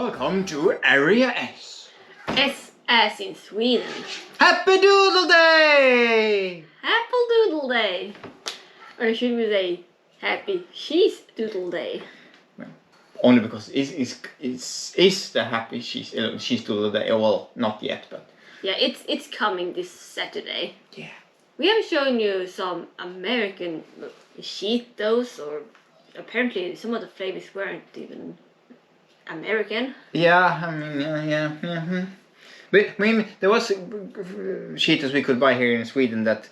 welcome to Area S. S as in Sweden. Happy Doodle Day! Apple Doodle Day. Or should we say Happy Cheesedoodle Day? Well, only because it's the Happy Cheesedoodle Day. Well, not yet, but... Yeah, it's coming this Saturday. Yeah. We have shown you some American Cheetos, or apparently some of the flavors weren't even American. Yeah, I mean, yeah. But I mean, there was Cheetos we could buy here in Sweden that,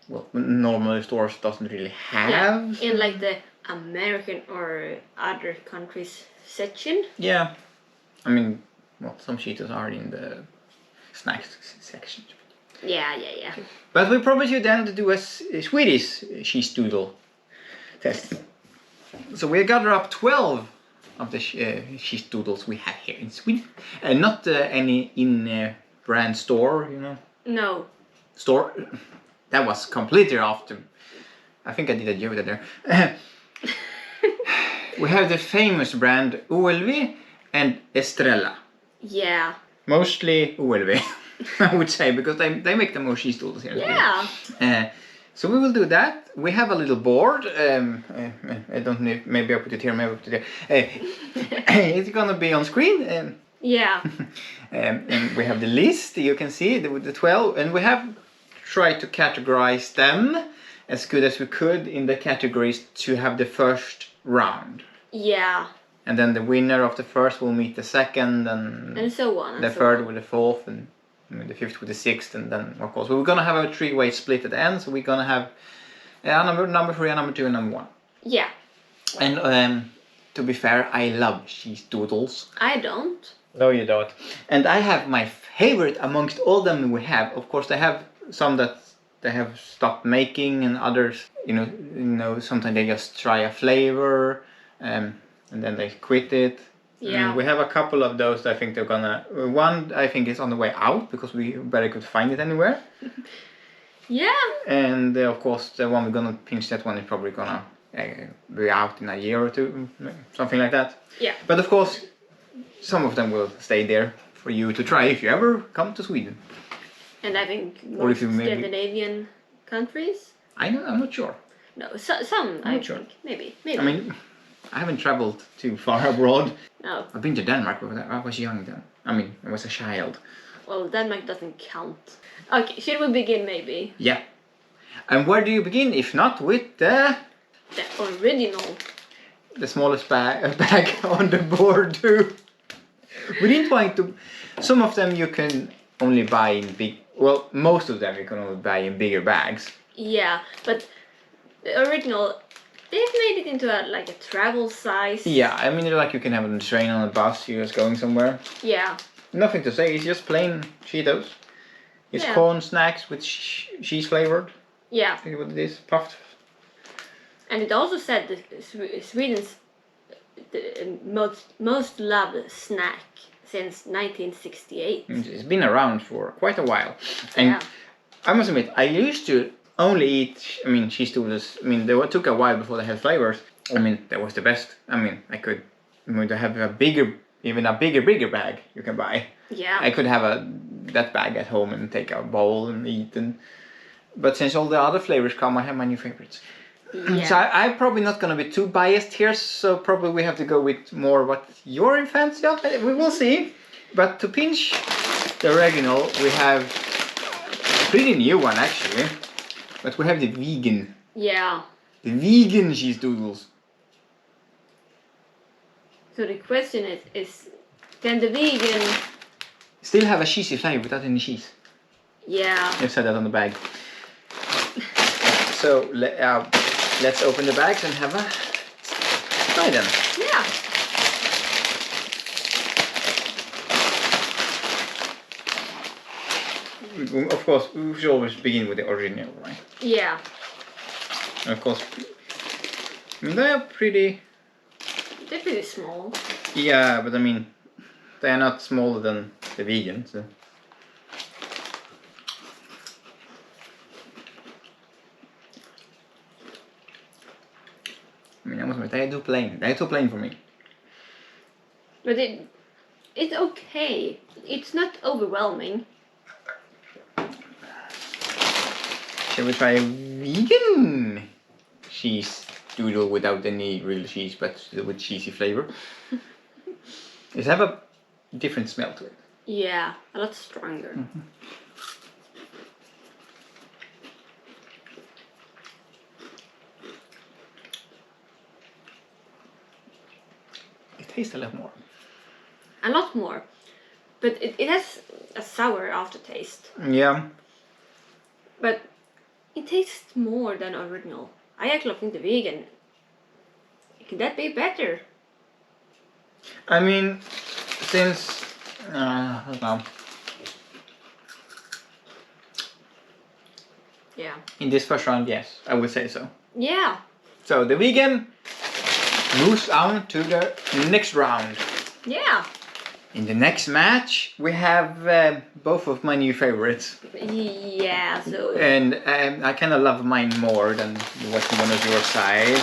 well, normal stores doesn't really have. Yeah, in like the American or other countries section. Yeah. I mean, well, some Cheetos are in the snacks section. Yeah. But we promise you then to do a Swedish cheesedoodle test. So we gathered up 12 of the cheesedoodles we have here in Sweden. Not any in brand store, you know. No. Store. That was completely off the... I think I did a joke there. We have the famous brand OLV and Estrella. Yeah. Mostly OLV, I would say, because they make the most cheesedoodles here. Yeah. So we will do that. We have a little board. I don't know, maybe I put it here, maybe I put it there. It's gonna be on screen. Yeah. And we have the list, you can see, with the 12. And we have tried to categorize them as good as we could in the categories to have the first round. Yeah. And then the winner of the first will meet the second, and so on. The third with the fourth, and the fifth with the sixth, and then of course we're gonna have a three-way split at the end. So we're gonna have number 3, number 2, and number 1. Yeah. And to be fair, I love cheesedoodles. I don't. No, you don't. And I have my favorite amongst all them we have. Of course, they have some that they have stopped making, and others, you know, sometimes they just try a flavor, and then they quit it. Yeah. And we have a couple of those that I think they're gonna... One I think is on the way out because we barely could find it anywhere. Yeah. And of course the one we're gonna pinch, that one is probably gonna be out in a year or two, something like that. Yeah. But of course some of them will stay there for you to try if you ever come to Sweden. And I think Or most if you maybe... Scandinavian countries. I'm not sure. No, some. I'm I not sure. think maybe. I mean, I haven't traveled too far abroad. No. I've been to Denmark, but I was young then. I mean, I was a child. Well, Denmark doesn't count. Okay, should we begin maybe? Yeah. And where do you begin if not with the original? The smallest bag on the board too. We didn't want to... Some of them you can only buy in big... Well, most of them you can only buy in bigger bags. Yeah, but the original... They've made it into a travel size. Yeah, I mean, like you can have it on the train, on a bus, you're just going somewhere. Yeah. Nothing to say, it's just plain Cheetos. It's corn snacks with cheese flavored. Yeah. See what it is, puffed. And it also said that Sweden's most loved snack since 1968. It's been around for quite a while. And I must admit, I used to only eat, cheesedoodles. They took a while before they had flavors. That was the best. I could have a bigger bag you can buy. Yeah. I could have that bag at home and take a bowl and eat. But since all the other flavors come, I have my new favorites. Yeah. So I'm probably not going to be too biased here. So probably we have to go with more what you're in fancy of. We will see. But to pinch the original, we have a pretty new one actually. But we have the vegan. Yeah. The vegan cheesedoodles. So the question is can the vegan still have a cheesy flavor without any cheese? Yeah. They've said that on the bag. So let's open the bags and have a try them. Yeah. Of course, we should always begin with the original, right? Yeah. And of course, they're pretty... They're pretty small. Yeah, but they are not smaller than the vegan, so... I must admit, they're too plain. They're too plain for me. But It's okay. It's not overwhelming. Shall we try a vegan cheese doodle without any real cheese, but with cheesy flavor? It have a different smell to it. Yeah, a lot stronger. Mm-hmm. It tastes a lot more. A lot more. But it has a sour aftertaste. Yeah. But it tastes more than original. I actually think the vegan. Can that be better? I mean, since I don't know. Yeah. In this first round, yes, I would say so. Yeah. So the vegan moves on to the next round. Yeah. In the next match, we have both of my new favorites. Yeah, so... And I kind of love mine more than what one of your side.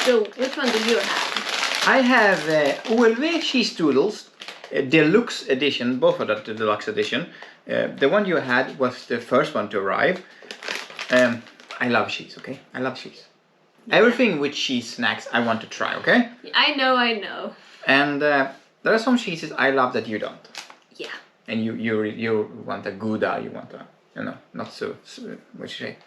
So, which one do you have? I have OLV Cheesedoodles, Deluxe Edition, both of that the Deluxe Edition. The one you had was the first one to arrive. I love cheese, okay? I love cheese. Yeah. Everything with cheese snacks I want to try, okay? I know. And there are some cheeses I love that you don't. Yeah. And you want a Gouda, you want a, not so what you say?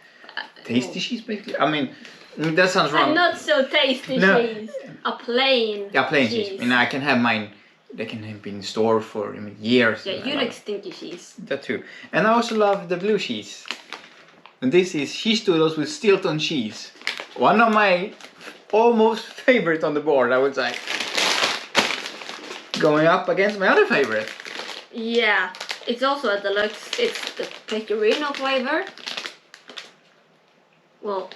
Tasty cheese, basically? I mean, that sounds wrong. Not so tasty cheese. A plain cheese. I mean, I can have mine. They can have been in store for years. Yeah, you like stinky cheese. That too. And I also love the blue cheese. And this is Cheesedoodles with Stilton cheese. One of my almost favorite on the board, I would say. Going up against my other favorite. Yeah, it's also a deluxe. It's the pecorino flavor. Well,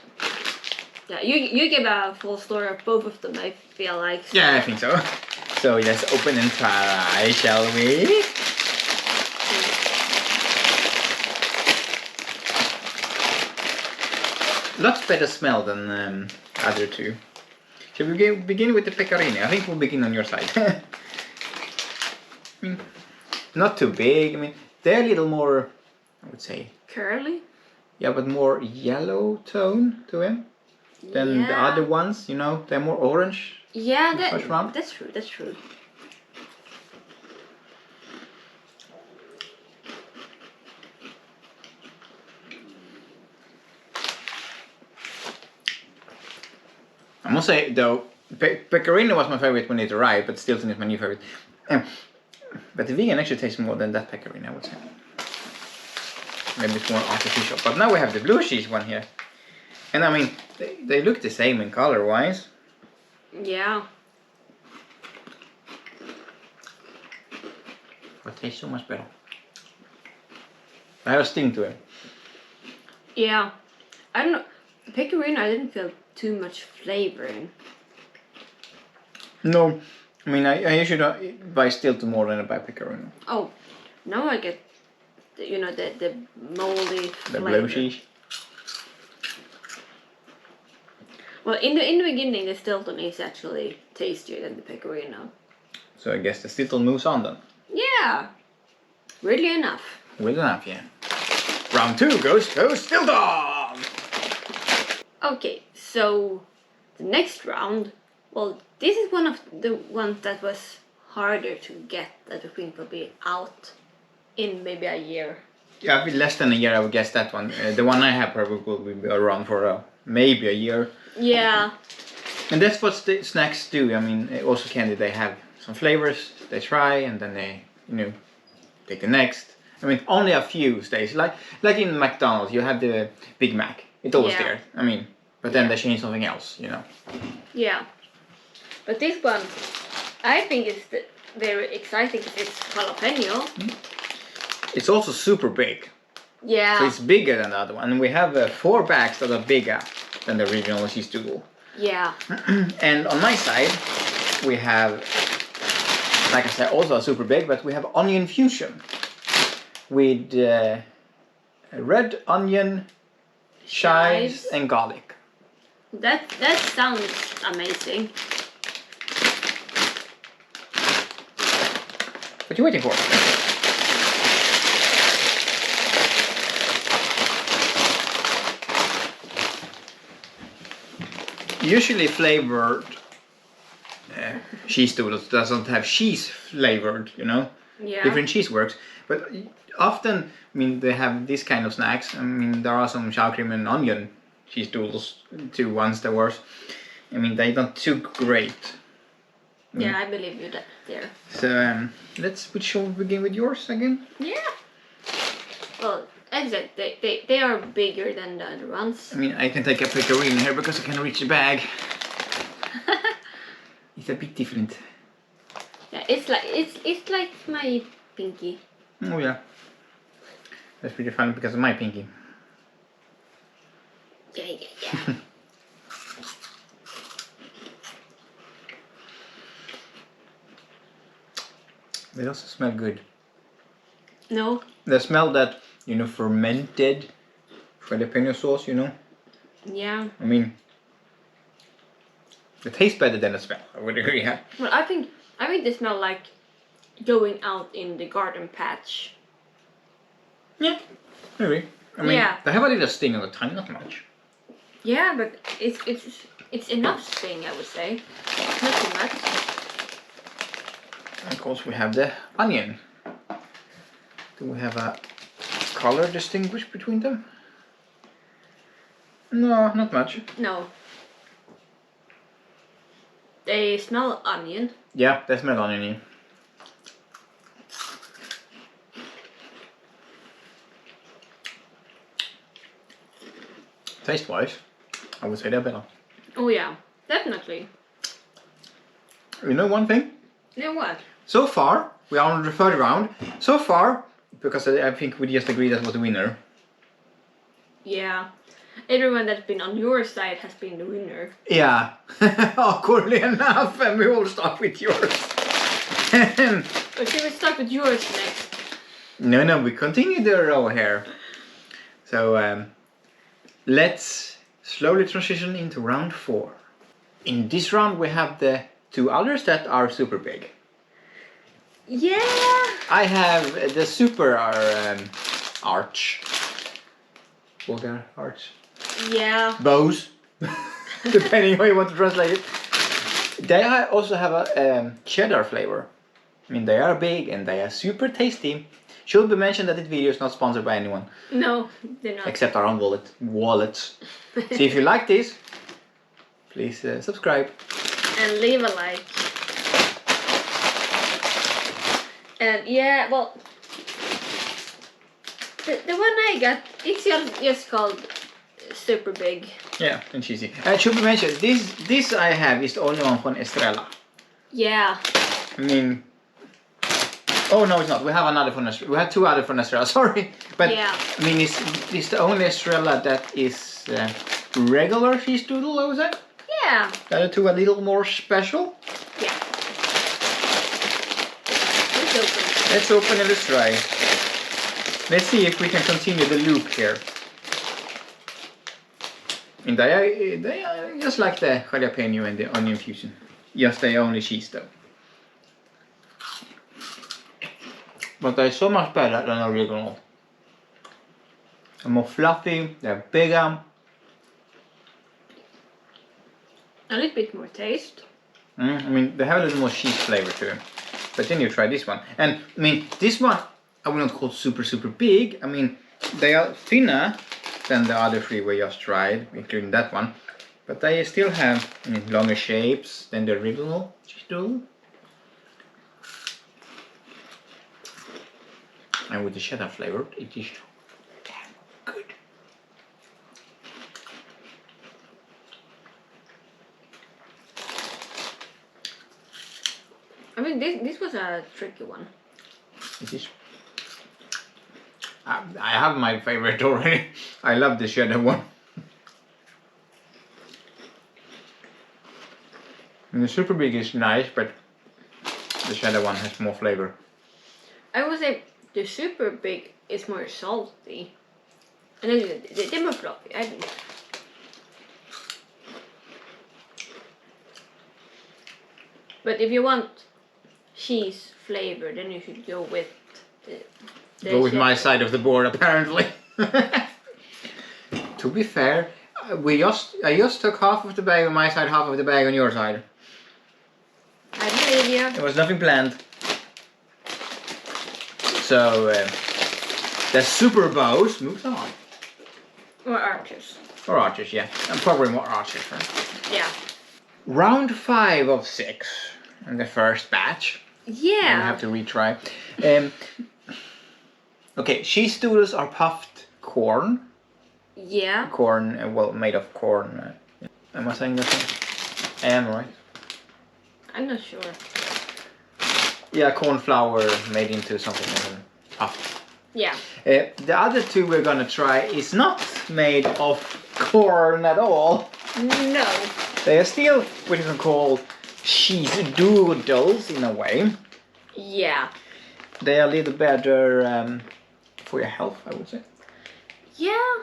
yeah, you give a full story of both of them, I feel like. So. Yeah, I think so. So let's open and try, shall we? Lots better smell than other two. Shall we begin with the pecorino? I think we'll begin on your side. I mean, not too big. I mean, they're a little more, I would say. Curly? Yeah, but more yellow tone to him than the other ones. They're more orange. Yeah, that's true. I must say though, pecorino was my favorite when it arrived, but Stilton is my new favorite. But the vegan actually tastes more than that pecorino, I would say. Maybe it's more artificial. But now we have the blue cheese one here. And I mean, they look the same in color wise. Yeah. But tastes so much better. I have a sting to it. Yeah. I don't know. Pecorino, I didn't feel too much flavor in. No. I mean, I usually don't buy Stilton more than I buy pecorino. Oh, now I get, the moldy flavor. The blue cheese. Well, in the beginning, the Stilton is actually tastier than the pecorino. So I guess the Stilton moves on then. Yeah. Weirdly enough. Well enough, yeah. Round 2 goes to Stilton! Okay, so the next round, well, this is one of the ones that was harder to get, that I think will be out in maybe a year. Yeah, a bit less than a year, I would guess that one. The one I have probably will be around for maybe a year. Yeah. And that's what the snacks do. I mean, also candy, they have some flavors, they try, and then they, take the next. I mean, only a few stays. Like in McDonald's, you have the Big Mac. It's always there. I mean, but then they change something else, Yeah. But this one, I think is very exciting because it's jalapeno. It's also super big. Yeah. So it's bigger than the other one. And we have 4 bags that are bigger than the original Cheesedoodle. Yeah. And on my side, we have, like I said, also a super big, but we have onion fusion with red onion, chives, and garlic. That sounds amazing. What you waiting for? Usually flavored cheesedoodles doesn't have cheese flavored, you know. Yeah. Different cheese works, but often, I mean, they have this kind of snacks. I mean, there are some sour cream and onion cheesedoodles, two ones that were. I mean, they're not too great. Yeah, I believe you there. So shall we begin with yours again? Yeah. Well, as I said, they are bigger than the other ones. I mean, I can take a picture in here because I can reach the bag. It's a bit different. Yeah, it's like my pinky. Oh yeah. That's pretty funny because of my pinky. Yeah. They also smell good. No. They smell that, you know, fermented jalapeno sauce, you know. Yeah. I mean, it tastes better than the smell. I would agree. Yeah. Well, I think they smell like going out in the garden patch. Yeah, maybe. I mean, Yeah. they have a little sting on the tongue, not much. Yeah, but it's enough sting, I would say. Not too much. And of course, we have the onion. Do we have a color distinguish between them? No, not much. No. They smell onion. Yeah, they smell oniony. Taste-wise, I would say they're better. Oh yeah, definitely. You know one thing? You know what? So far, we are on the third round. So far, because I think we just agreed that was the winner. Yeah. Everyone that's been on your side has been the winner. Yeah, awkwardly enough, and we all start with yours. Okay, we start with yours next. No, we continue the row here. So, let's slowly transition into round 4. In this round, we have the 2 others that are super big. Yeah! I have the super arch. What are arch? Yeah. Bows, depending how you want to translate it. They also have a cheddar flavor. I mean, they are big and they are super tasty. Should be mentioned that this video is not sponsored by anyone. No, they're not. Except our own wallets. So if you like this, please subscribe. And leave a like. And yeah, well, the one I got, it's just called super big. Yeah, and cheesy. Should be mentioned, this I have is the only one from Estrella. Yeah. I mean, oh no, it's not. We have another from Estrella. We have 2 other from Estrella. Sorry, but yeah. I mean, it's the only Estrella that is regular cheesedoodle, I would say. Yeah. The other 2 are a little more special. Yeah. Let's open it. Let's open and let's try. Let's see if we can continue the loop here. And they are just like the jalapeno and the onion fusion. Just they only cheese though. But they're so much better than original. They're more fluffy, they're bigger. A little bit more taste. I mean, they have a little more cheese flavor to them. But then you try this one. And I mean, this one I will not call super big. I mean, they are thinner than the other 3 we just tried, including that one. But they still have, I mean, longer shapes than the original cheesedoodle. And with the cheddar flavor, it is damn good. I mean, this was a tricky one. It is. I have my favorite already. I love the cheddar one. And the super big is nice, but the cheddar one has more flavor. I would say the super big is more salty. And then they're more fluffy, I think. But if you want cheese flavor, then you should go with the Go with my cheddar. side of the board, apparently. To be fair, I just took half of the bag on my side, half of the bag on your side. I believe you. There was nothing planned. So, the super bows moves on. Or archers. Or archers, yeah. And probably more archers, right? Yeah. Round 5 of 6 in the first batch. Yeah. I have to retry. Okay, cheesedoodles are puffed corn. Yeah. Corn, well, made of corn. Am I saying that right? I am, right? I'm not sure. Yeah, corn flour made into something and then puffed. Yeah. The other two we're gonna try is not made of corn at all. No. They are still what you can call cheesedoodles in a way. Yeah. They are a little better for your health, I would say. Yeah.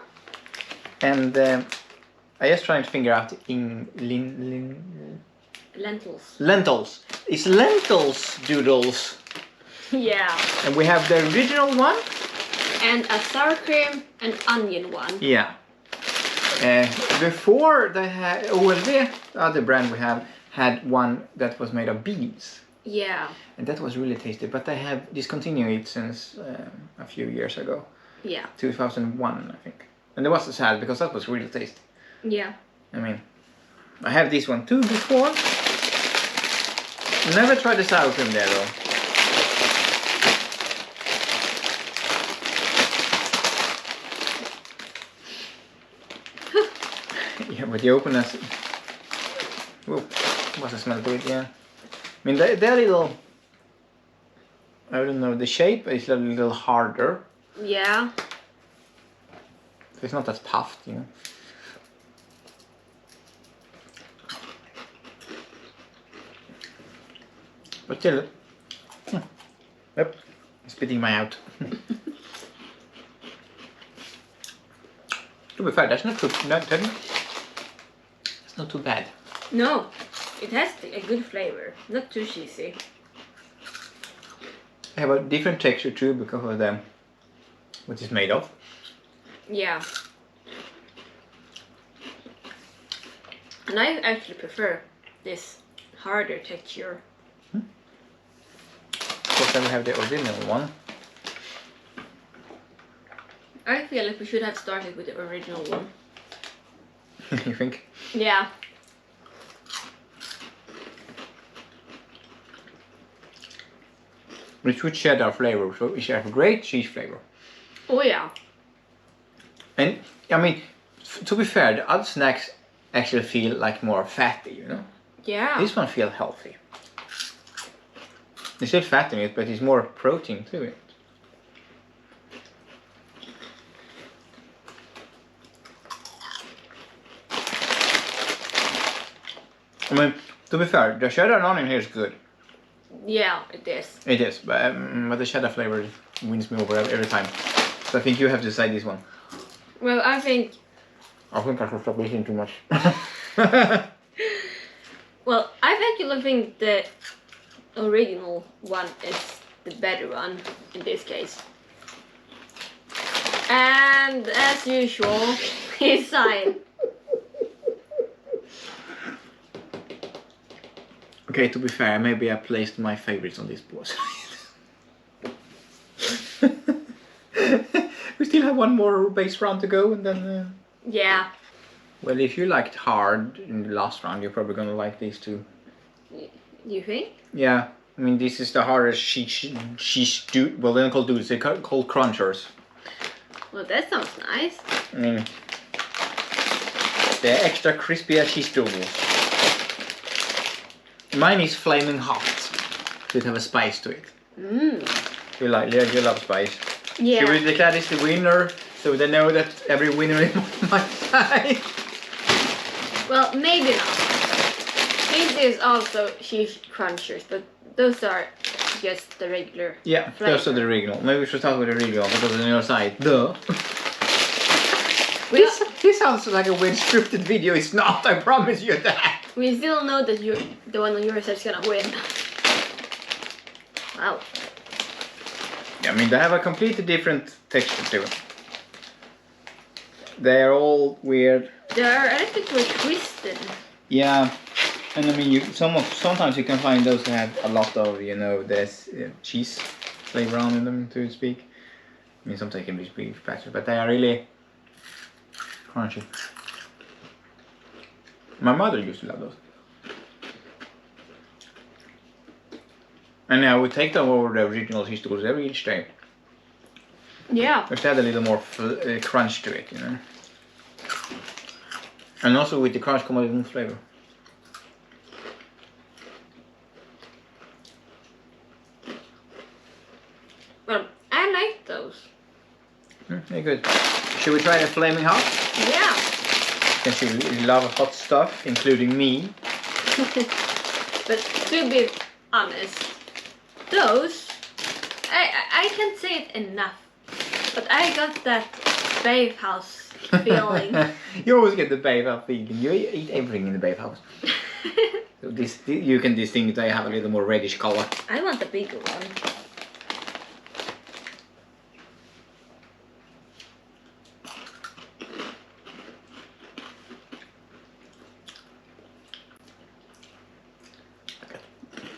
And I just trying to figure out Lentils. lentils. It's lentils doodles. Yeah. And we have the original one. And a sour cream and onion one. Yeah. Before they had, the other brand we have had one that was made of beans. Yeah. And that was really tasty, but they have discontinued it since a few years ago. Yeah. 2001, I think. And it was sad because that was really tasty. Yeah. I mean, I have this one too before. Never tried the sour cream there though. Yeah, but you open this. Whoa, what's the smell to it? Yeah. I mean, they're little. I don't know. The shape is a little harder. Yeah. It's not as puffed, you know. But still, yep, spitting my out. To be fair, that's not too. It's not too bad. No. It has a good flavor. Not too cheesy. They have a different texture too because of them. What it's made of. Yeah. And I actually prefer this harder texture. Of course, then we have the original one. I feel like we should have started with the original one. You think? Yeah. It's with cheddar flavor, so it has a great cheese flavor. Oh yeah. And I mean, to be fair, the other snacks actually feel like more fatty, you know. Yeah. This one feels healthy. There's still fat in it, but it's more protein to it. I mean, to be fair, the cheddar and onion here is good. Yeah, it is. It is, but the cheddar flavor wins me over every time. So I think you have to decide this one. Well, I think I think I should stop eating too much. Well, I actually think the original one is the better one in this case. And as usual, his side. Okay, to be fair, maybe I placed my favorites on this board. We still have one more base round to go, and then. Yeah. Well, if you liked hard in the last round, you're probably gonna like these two. You think? Yeah, I mean this is the hardest well, they're not called dudes, they're called crunchers. Well, that sounds nice. I mean, they're extra crispy as cheesedoodles. Mine is flaming hot, so it have a spice to it. Mmm. You love spice. Yeah. Should we declare this the winner, so they know that every winner is on my side? Well, maybe not. This is also cheese crunchers, but those are just the regular. Yeah, flavor. those are the original. Maybe we should start with the original because it's on your side. Duh. This sounds like a weird scripted video. It's not, I promise you that. We still know that the one on your side is gonna win. Wow. Yeah, I mean, they have a completely different texture to them. They're all weird. They're a little bit more twisted. Yeah, and I mean, sometimes you can find those that have a lot of, you know, there's cheese flavor on them, to speak. I mean, sometimes it can be really faster, but they are really crunchy. My mother used to love those. And I would take them over the original cheesedoodles every each day. Yeah. Just add a little more crunch to it, you know. And also with the crunch comes a little flavor. Well, I like those. Very good. Should we try the flaming hot? Yeah. Since you love hot stuff, including me. But to be honest, those, I can't say it enough, but I got that Babe House feeling. You always get the Babe House feeling. You eat everything in the Babe House. So you can distinguish they have a little more reddish color. I want the bigger one.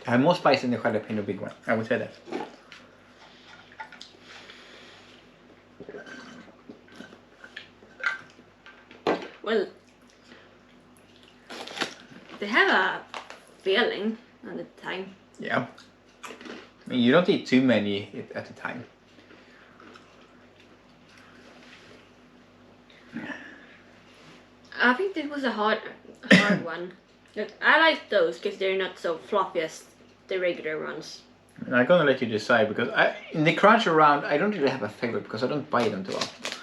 I have more spice in the jalapeno big one. I would say that. Well, they have a feeling at the time. Yeah. I mean, you don't eat too many at a time. I think this was a hard one. But I like those because they're not so floppy as the regular ones. And I'm gonna let you decide because in the crunch around I don't really have a favorite because I don't buy them too often.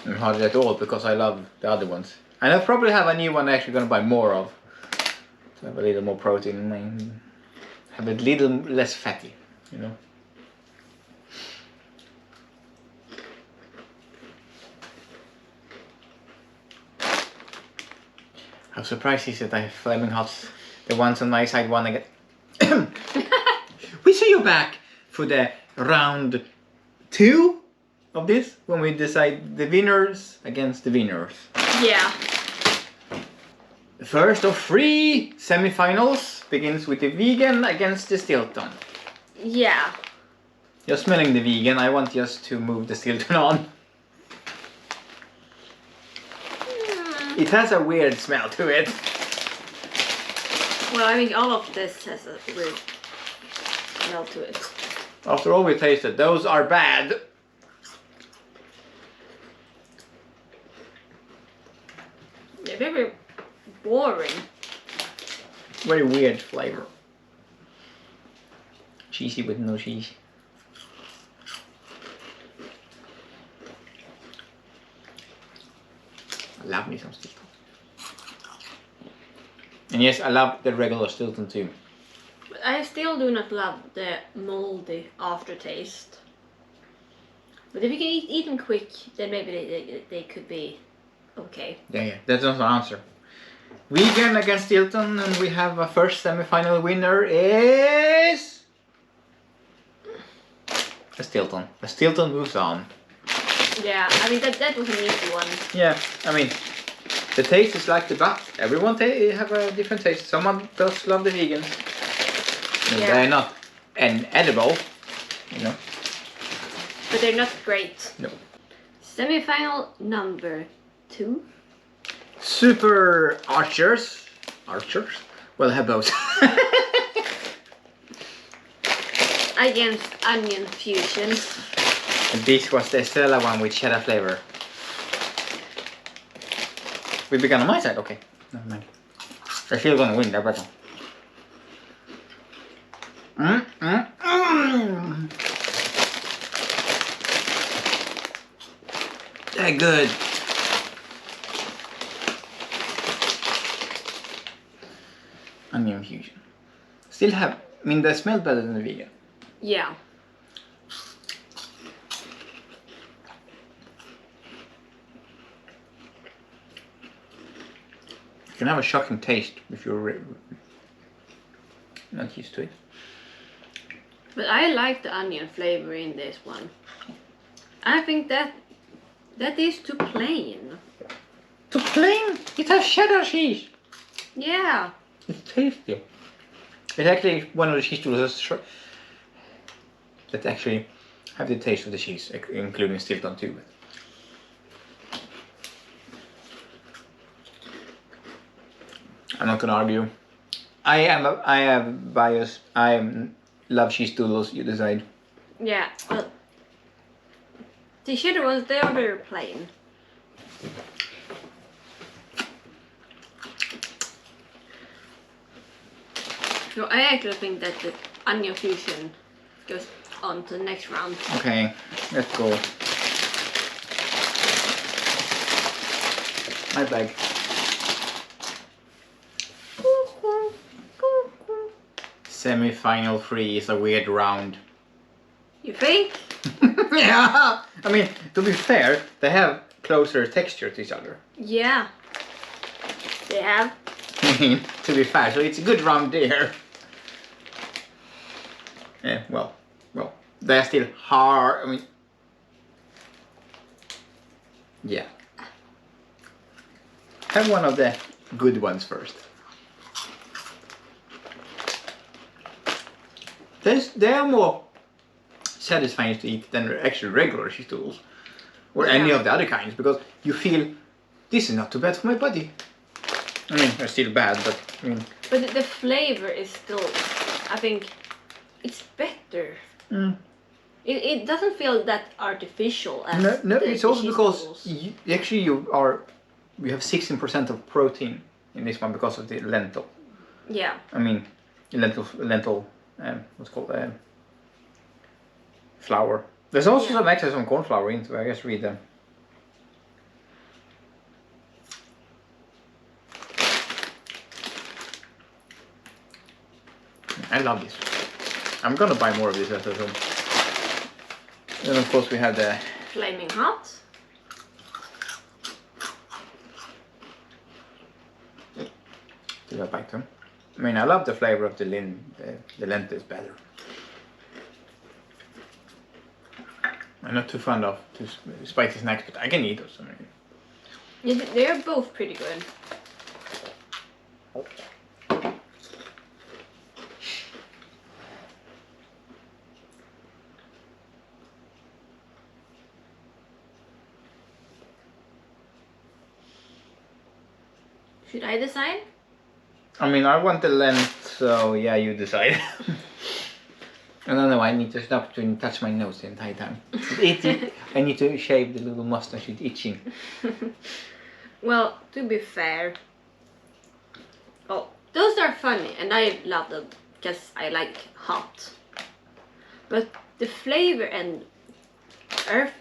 And hardly at all because I love the other ones. And I'll probably have a new one I'm actually gonna buy more of. To have a little more protein and have a little less fatty, you know. How surprised is it I have flaming hots. The ones on my side one again. We see you back for the round 2 of this when we decide the winners against the winners. Yeah. The first of 3 semi-finals begins with the vegan against the Stilton. Yeah. You're smelling the vegan, I want just to move the Stilton on. It has a weird smell to it. Well, I think all of this has a weird smell to it. After all we tasted, those are bad. They're very boring. Very weird flavor. Cheesy with no cheese. I love me some Stilton. And yes, I love the regular Stilton too. But I still do not love the moldy aftertaste. But if you can eat them quick, then maybe they could be okay. Yeah, that's not the answer. Vegan against Stilton, and we have a first semi-final winner is a Stilton. The Stilton moves on. Yeah, I mean that was an easy one. Yeah, I mean, the taste is like the duck. Everyone have a different taste. Someone does love the vegans. And Yeah. they're not edible, you know. But they're not great. No. Semi-final number 2. Super archers. Archers? Well, have both. Against onion fusion. And this was the Stella one with cheddar flavor. We began on my side, okay. Never mind. They're still gonna win, they're better. They're good. Onion fusion. Still have, I mean, they smell better than the vegan. Yeah. can have a shocking taste if you're not used to it. But I like the onion flavor in this one. I think that is too plain. Too plain? It has cheddar cheese. Yeah. It's tasty. It's actually one of the cheese doodles that actually have the taste of the cheese, including Stilton too. I'm not gonna argue. I have bias. I love cheese doodles. You decide. Yeah. Well, the cheddar ones, they are very plain. So I actually think that the onion fusion goes on to the next round. Okay, let's go. My bag. Semi-final 3 is a weird round. You think? Yeah. I mean, to be fair, they have closer texture to each other. Yeah. They have. I mean, to be fair, so it's a good round there. Yeah, well, they're still hard. I mean, yeah. Have one of the good ones first. They are more satisfying to eat than actually regular cheesedoodles or any of the other kinds, because you feel this is not too bad for my body. I mean, they're still bad, but I mean. But the flavor is still, I think, it's better. Mm. It doesn't feel that artificial as No, the it's also because cheesedoodles. you have 16% of protein in this one because of the lentil. Yeah. I mean, lentil, what's called flour. There's also some excess on corn flour into it. I guess read them. I love this. I'm gonna buy more of this at home. Then of course we have the Flaming hot. Do a bite them. I mean, I love the flavor of the lentil is better. I'm not too fond of too spicy snacks, but I can eat those. I mean. Yeah, they're both pretty good. Should I decide? I mean, I want the length, so yeah, you decide. I don't know, I need to stop to touch my nose the entire time. I need to shave the little mustache, it's itching. Well, to be fair, those are funny and I love them because I like hot. But the flavor and earth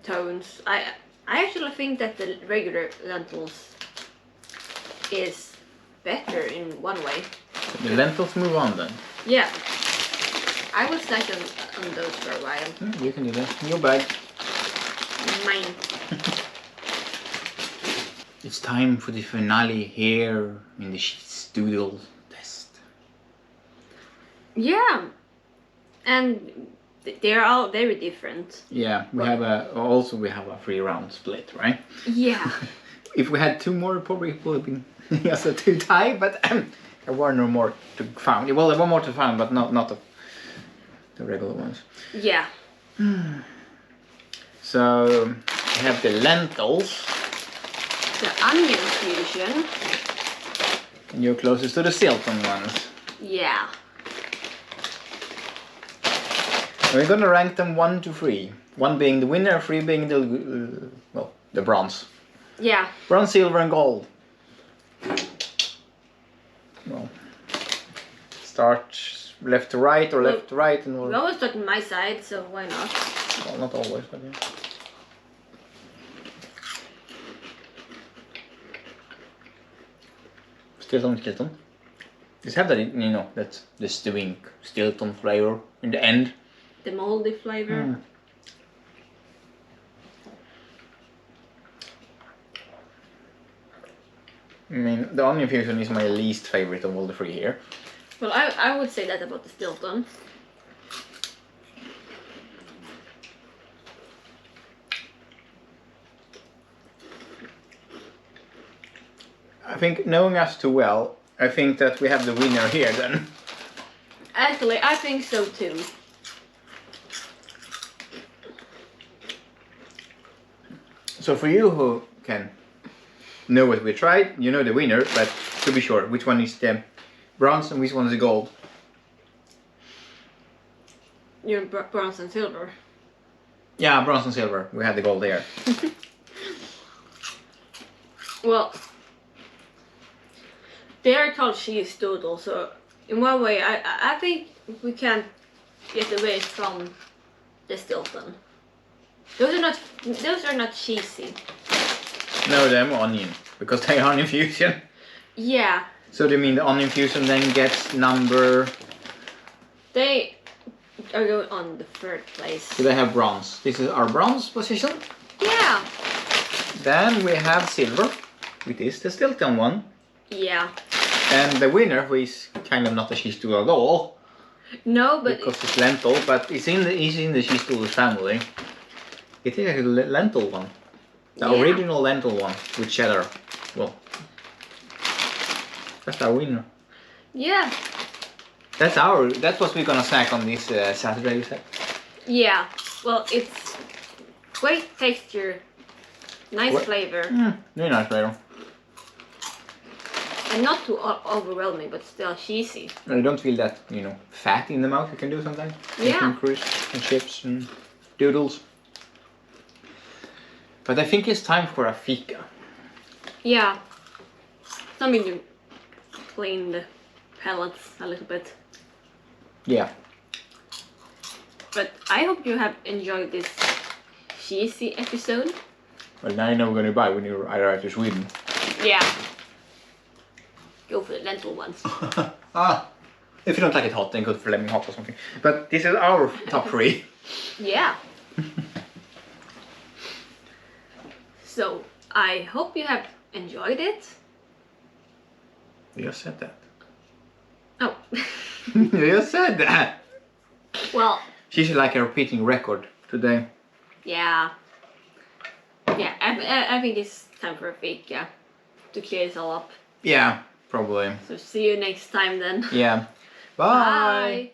tones, I actually think that the regular lentils is better in one way. The lentils move on then. Yeah. I will snack on those for a while. You can do that. Your bag. Mine. It's time for the finale here in the cheesedoodle test. Yeah. And they're all very different. Yeah, we have a 3-round split, right? Yeah. If we had 2 more, probably would have been just a 2 tie, but there were no more to found. Well, there were more to found, but not the regular ones. Yeah. So we have the lentils. The onion fusion. And you're closest to the Stilton ones. Yeah. We're gonna rank them 1 to 3. 1 being the winner, 3 being the bronze. Yeah. Bronze, silver, and gold. Well, start left to right or left to right, and We always start on my side, so why not? well, not always, but yeah. Stilton. Just have that, that's the stewing Stilton flavor in the end. The moldy flavor. I mean, the onion fusion is my least favorite of all the three here. Well, I would say that about the Stilton. I think, knowing us too well, I think that we have the winner here then. Actually, I think so too. So for you who can know what we tried, you know the winner, but to be sure, which one is the bronze and which one is the gold? You're bronze and silver. Yeah, bronze and silver. We had the gold there. Well, they are called cheesedoodles, so in one way, I think we can't get away from the Stilton. Those are not cheesy. No, they're onion, because they are onion fusion. Yeah. So do you mean the onion fusion then gets number... They are going on the third place. So they have bronze. This is our bronze position. Yeah. Then we have silver, which is the Stilton one. Yeah. And the winner, who is kind of not a cheesedoodle at all. No, but because it's lentil, but it's in the cheesedoodle family. It is a lentil one. The original lentil one with cheddar. Well, that's our winner. Yeah. That's what we're gonna snack on this Saturday, you said? Yeah. Well, it's great texture, nice flavor. Very nice flavor. And not too overwhelming, but still cheesy. And you don't feel that, fat in the mouth you can do sometimes. Yeah. Making crisps and chips and doodles. But I think it's time for a fika. Yeah. Something to clean the palates a little bit. Yeah. But I hope you have enjoyed this cheesy episode. Well, now you know we're gonna buy when you arrive to Sweden. Yeah. Go for the lentil ones. If you don't like it hot, then go for lemon hot or something. But this is our top 3. Yeah. So, I hope you have enjoyed it. You just said that. Oh. You just said that. Well. She's like a repeating record today. Yeah. Yeah, I think it's time for a fika to clear this all up. Yeah, probably. So see you next time then. Yeah. Bye. Bye.